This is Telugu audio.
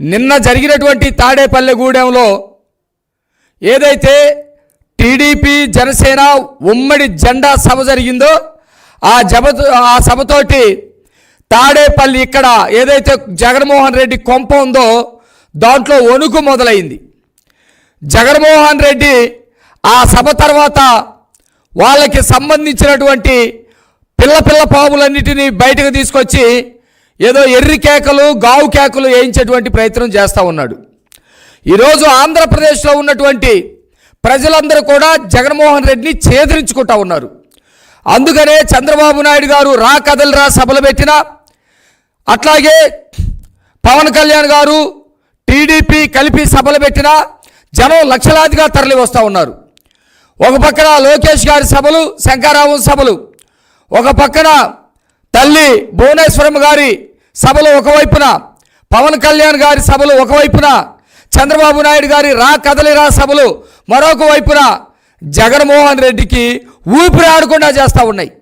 నిన్న జరిగినటువంటి తాడేపల్లిగూడెంలో ఏదైతే టీడీపీ జనసేన ఉమ్మడి జెండా సభ జరిగిందో ఆ సభతోటి తాడేపల్లి ఇక్కడ ఏదైతే జగన్మోహన్ రెడ్డి కొంప ఉందో దాంట్లో వణుకు మొదలైంది. జగన్మోహన్ రెడ్డి ఆ సభ తర్వాత వాళ్ళకి సంబంధించినటువంటి పిల్ల పాములన్నిటినీ బయటకు తీసుకొచ్చి ఏదో ఎర్రి కేకలు గావు కేకలు వేయించేటువంటి ప్రయత్నం చేస్తూ ఉన్నాడు. ఈరోజు ఆంధ్రప్రదేశ్లో ఉన్నటువంటి ప్రజలందరూ కూడా జగన్మోహన్ రెడ్డిని ఛేదరించుకుంటా ఉన్నారు. అందుకనే చంద్రబాబు నాయుడు గారు రా కదలరా సభలు పెట్టినా, అట్లాగే పవన్ కళ్యాణ్ గారు టీడీపీ కలిపి సభలు పెట్టినా జనం లక్షలాదిగా తరలి వస్తూ ఉన్నారు. ఒక పక్కన లోకేష్ గారి సభలు, శంకరావం సభలు, ఒక పక్కన తల్లి భువనేశ్వరం గారి సభలు ఒకవైపున, పవన్ కళ్యాణ్ గారి సభలు ఒకవైపున, చంద్రబాబు నాయుడు గారి రా కదలిరా సభలు మరొక వైపున జగన్మోహన్ రెడ్డికి ఊపిరి ఆడకుండా చేస్తూ ఉన్నాయి.